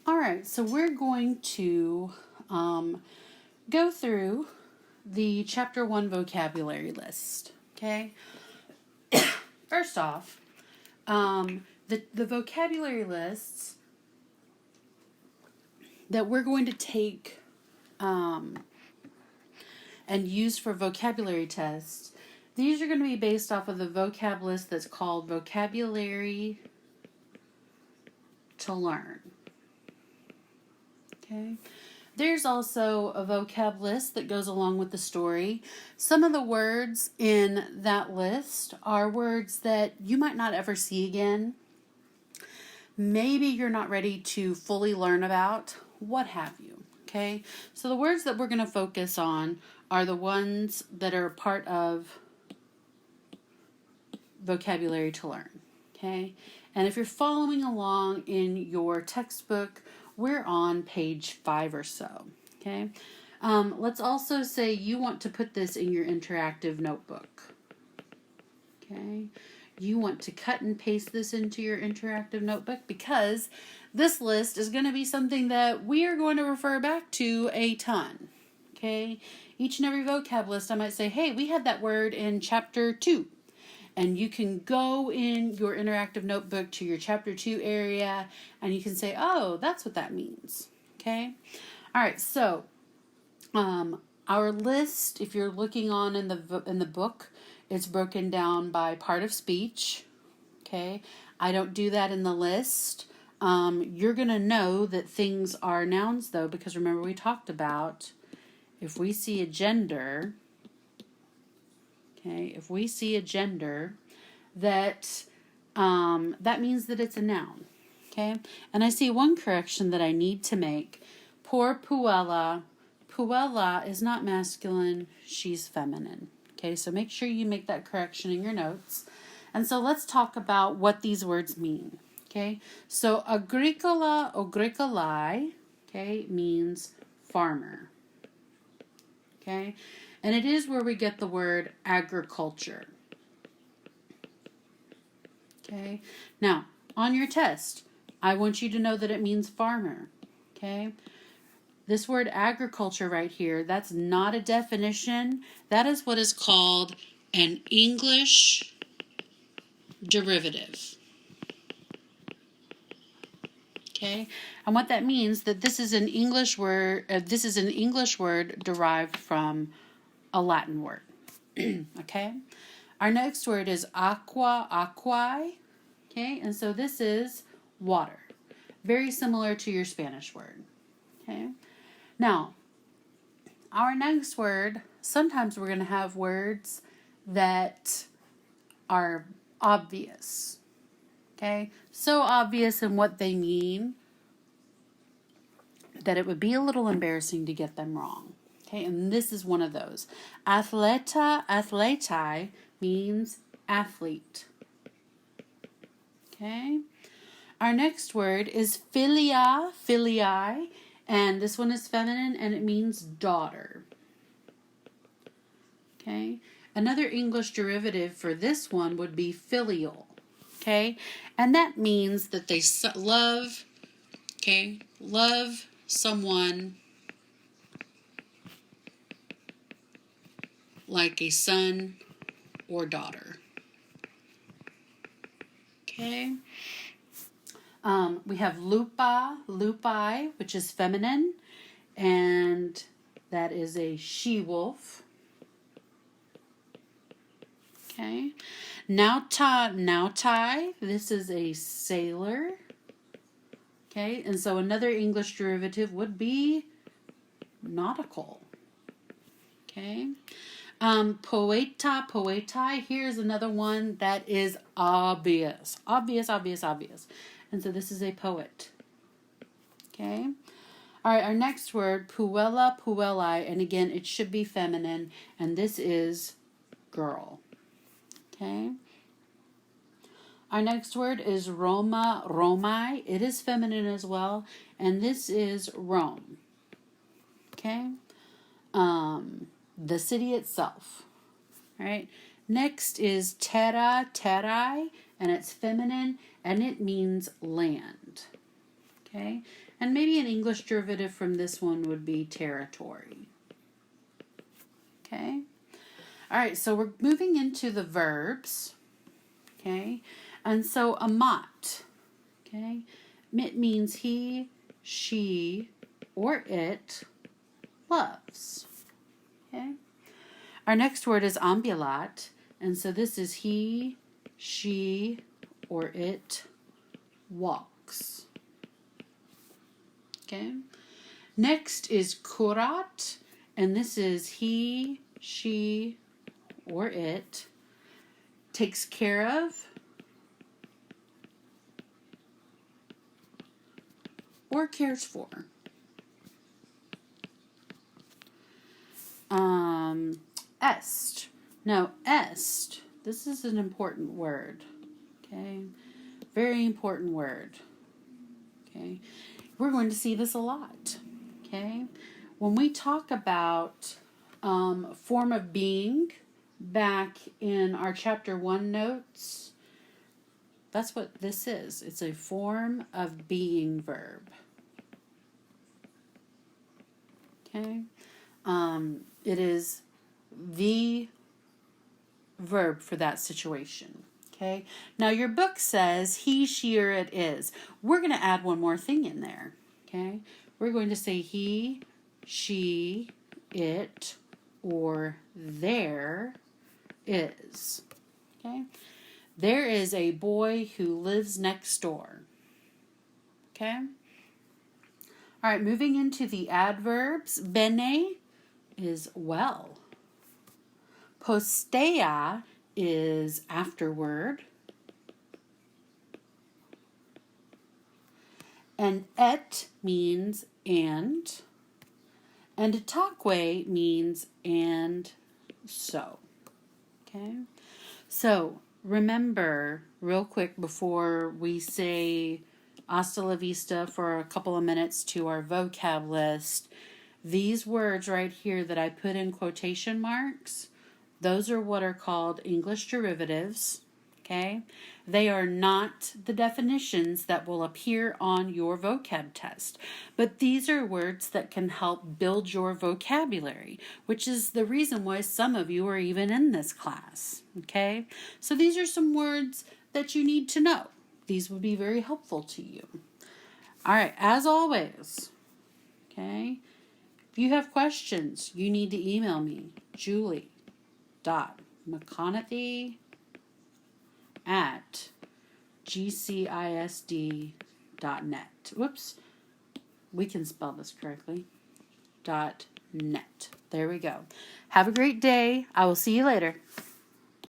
All right, so we're going to go through the Chapter 1 vocabulary list, okay? First off, the vocabulary lists that we're going to take and use for vocabulary tests, these are going to be based off of the vocab list that's called Vocabulary to Learn. Okay. There's also a vocab list that goes along with the story. Some of the words in that list are words that you might not ever see again. Maybe you're not ready to fully learn about, what have you. Okay. So the words that we're going to focus on are the ones that are part of Vocabulary to Learn. Okay. And if you're following along in your textbook, we're on page 5 or so, okay? Let's also say you want to put this in your interactive notebook, okay? You want to cut and paste this into your interactive notebook because this list is going to be something that we are going to refer back to a ton, okay? Each and every vocab list, I might say, hey, we had that word in chapter 2. And you can go in your interactive notebook to your chapter 2 area and you can say, oh, that's what that means. Okay. All right. So, our list, if you're looking on in the book, it's broken down by part of speech. Okay. I don't do that in the list. You're going to know that things are nouns though, because remember we talked about if we see a gender, okay, if we see a gender, that means that it's a noun. Okay, and I see one correction that I need to make. Poor Puella. Puella is not masculine; she's feminine. Okay, so make sure you make that correction in your notes. And so let's talk about what these words mean. Okay, so agricola, agricolae, okay, means farmer. Okay, and it is where we get the word agriculture. Okay, now on your test, I want you to know that it means farmer. Okay, this word agriculture right here, that's not a definition. That is what is called an English derivative. Okay, and what that means that this is an English word. This is an English word derived from a Latin word. Okay, our next word is aqua, aquae. Okay, and so this is water, very similar to your Spanish word. Okay, now our next word. Sometimes we're going to have words that are obvious. Okay, so obvious in what they mean that it would be a little embarrassing to get them wrong. Okay, and this is one of those. Athleta, athletae means athlete. Okay, our next word is philia, filiae, and this one is feminine and it means daughter. Okay, another English derivative for this one would be filial. Okay, and that means that they love, okay, love someone like a son or daughter. Okay, we have lupa, lupi, which is feminine, and that is a she-wolf. Okay, nauta, nautai, this is a sailor. Okay, and so another English derivative would be nautical. Okay, poeta, poetae, here's another one that is obvious. Obvious, obvious, obvious. And so this is a poet. Okay, all right, our next word, puella, puellae, and again, it should be feminine, and this is girl. Okay. Our next word is Roma, Romae. It is feminine as well, and this is Rome. Okay. The city itself. All right. Next is terra, terrae, and it's feminine, and it means land. Okay? And maybe an English derivative from this one would be territory. Okay? All right, so we're moving into the verbs. Okay? And so amat, okay? It means he, she, or it loves. Okay? Our next word is ambulat, and so this is he, she, or it walks. Okay? Next is kurat, and this is he, she, or it takes care of or cares for. Est. Now, est, this is an important word. Okay? Very important word. Okay? We're going to see this a lot. Okay? When we talk about form of being back in our chapter 1 notes, that's what this is. It's a form of being verb. Okay? It is the verb for that situation. Okay? Now your book says he, she, or it is. We're going to add one more thing in there. Okay? We're going to say he, she, it, or there is. Okay? There is a boy who lives next door. Okay? All right, moving into the adverbs. Bene is well. Postea is afterward. And et means and. And itaque means and so. Okay? So, remember, real quick before we say hasta la vista for a couple of minutes to our vocab list, these words right here that I put in quotation marks, those are what are called English derivatives. Okay? They are not the definitions that will appear on your vocab test, but these are words that can help build your vocabulary, which is the reason why some of you are even in this class. Okay? So these are some words that you need to know. These would be very helpful to you. All right, as always, okay, if you have questions, you need to email me, julie.mcconaughey@gcisd.net. Whoops, we can spell this correctly. .net. There we go. Have a great day. I will see you later.